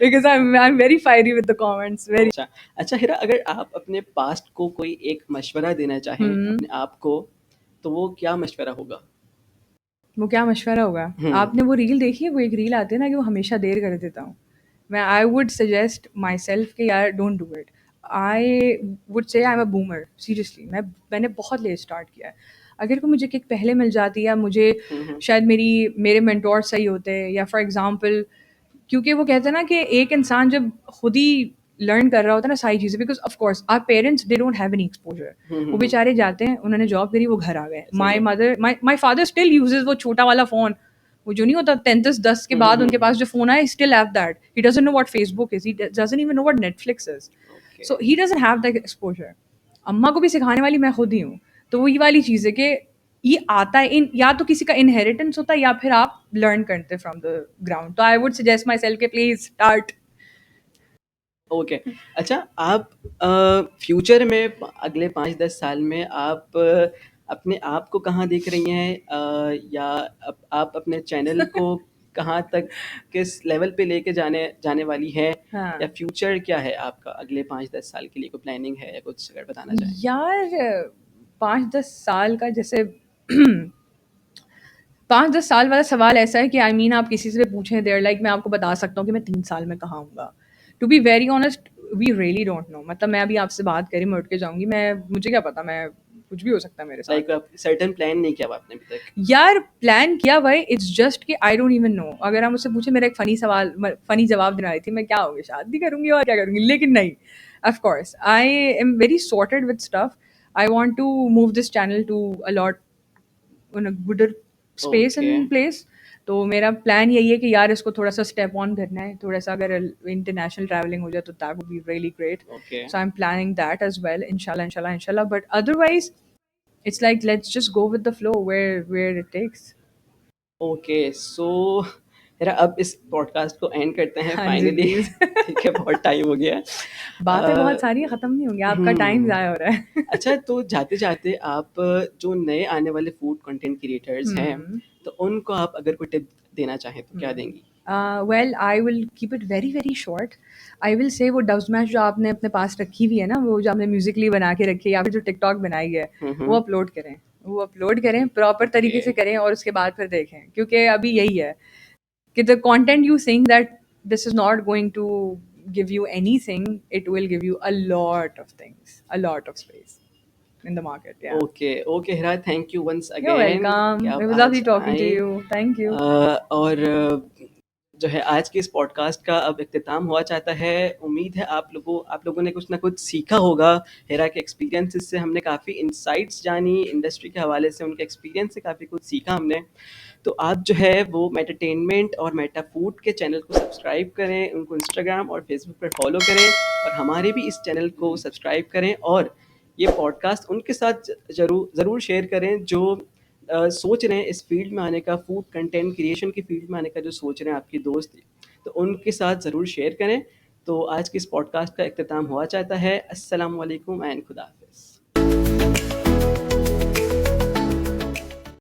because I am very fiery with the comments, very. अच्छा। अच्छा हिरा, अगर आप अपने पास्ट को कोई एक मशवरा देना चाहें हम्म। अपने आप को, तो वो क्या मशवरा होगा? वो क्या मशवरा होगा? हम्म। आपने वो रील देखी है, वो एक रील आती है ना कि वो हमेशा देर कर देता हूँ। मैं आई वुड सजेस्ट माई सेल्फ कि यार don't do it. I would say I am a boomer, seriously. मैंने बहुत लेट स्टार्ट किया है। अगर कोई मुझे किक पहले मिल जाती, या मुझे हम्म। शायद मेरे मेंटोर सही होते, या फॉर एग्जांपल, क्योंकि वो कहते हैं ना कि एक इंसान जब खुद ही लर्न कर रहा होता है ना सारी चीज़ें, because of course our parents they don't have any exposure. वो हम्म। बेचारे जाते हैं, उन्होंने जॉब करी, वो घर आ गए। सही माई है। Mother my father still uses वो छोटा वाला फ़ोन, वो जो नहीं होता 10 10 के बाद उनके पास जो फ़ोन आया, still have that, he doesn't know what Facebook is, he doesn't even know what Netflix is. Okay. So he doesn't have that exposure. अम्मा को भी सिखाने वाली मैं खुद ही हूँ। तो वही वाली चीज़ है कि ये आता है इन, या तो किसी का इनहेरिटेंस होता है, या फिर आप लर्न करते फ्रॉम द ग्राउंड। तो I would suggest myself के प्लीज स्टार्ट। ओके। अच्छा, आप फ्यूचर में अगले 5-10 साल में आप अपने आप को कहाँ देख रही हैं, या आप अपने चैनल को कहाँ तक, किस लेवल पे लेके जाने जाने वाली हैं, या हाँ फ्यूचर क्या है आपका अगले 5-10 साल के लिए? कोई प्लानिंग है या कुछ अगर बताना चाहें? यार, 5 10 साल का जैसे 5 10 साल वाला सवाल ऐसा है कि आई मीन आप किसी से भी पूछें, देयर लाइक मैं आपको बता सकता हूँ कि मैं 3 साल में कहाँ हूँगा। To be very honest, we really don't know. मतलब मैं अभी आपसे बात करी, मैं उठ के जाऊँगी, मैं, मुझे क्या पता, मैं कुछ भी हो सकता है मेरे साथ। लाइक आप सर्टेन प्लान नहीं किया हुआ आपने अभी तक? यार प्लान किया भाई, इट्स जस्ट कि आई डोंट इवन नो। अगर आप मुझसे पूछे, मेरा एक फनी सवाल, फनी जवाब देना रही थी, मैं क्या होगी, शादी करूंगी और क्या करूंगी, लेकिन नहीं। Of course I am very sorted with stuff. I want to move this channel to a lot in a gooder space okay. And place. तो मेरा प्लान यही है कि यार इसको थोड़ा सा स्टेप ऑन करना है, थोड़ा सा अगर इंटरनेशनल ट्रैवलिंग हो जाए तो that would be really great. Okay. So I am planning that as well, इंशाल्लाह इंशाल्लाह इंशाल्लाह। But otherwise it's like let's just go with the flow where it takes. Okay. So मेरा अब इस पॉडकास्ट को एंड करते हैं हाँ जी फाइनली। प्लीज। ठीक है, बहुत टाइम हो गया। बातें बहुत सारी हैं, खत्म नहीं होंगी, आपका टाइम हम्म। जाया हो रहा है। अच्छा, तो जाते-जाते आप जो नए आने वाले फूड कंटेंट क्रिएटर्स हैं, हम्म। तो उनको आप अगर कोई टिप देना चाहें तो क्या हम्म। देंगी? Well I will keep it very very short. I will say वो डब स्मैश जो आपने अपने पास रखी हुई है ना, वो जो आपने म्यूजिकली बना के रखी है, या फिर जो टिकटॉक बनाई है, वो हुँ। अपलोड करें। वो अपलोड करें प्रॉपर ओके। तरीके से करें, और उसके बाद फिर देखें, क्योंकि अभी यही है कि the content you think that this is not going to give you anything, it will give you a lot of things, a lot of space in the market. Yeah. Okay, okay Hira, thank you ones You're again कि welcome. It आप was lovely आज talking to आईं। you. Thank you. और जो है आज के इस पॉडकास्ट का अब इख्तिताम हुआ चाहता है। उम्मीद है आप लोगों ने कुछ ना कुछ सीखा होगा। हिरा के एक्सपीरियंसेस से हमने काफ़ी इनसाइट्स जानी, इंडस्ट्री के हवाले से उनके एक्सपीरियंस से काफ़ी कुछ सीखा हमने। तो आप जो है वो मेटाटेनमेंट और मेटा फूड के चैनल को सब्सक्राइब करें, उनको इंस्टाग्राम और फेसबुक पर फॉलो करें, और हमारे भी इस चैनल को सब्सक्राइब करें, और ये पॉडकास्ट उनके साथ ज़रूर शेयर करें जो सोच रहे हैं इस फील्ड में आने का, फूड कंटेंट क्रिएशन की फील्ड में आने का जो सोच रहे हैं आपके दोस्त, तो उनके साथ ज़रूर शेयर करें। तो आज के इस पॉडकास्ट का इख्तिताम हुआ चाहता है। अस्सलाम वालेकुम एंड खुदा हाफ़िज़।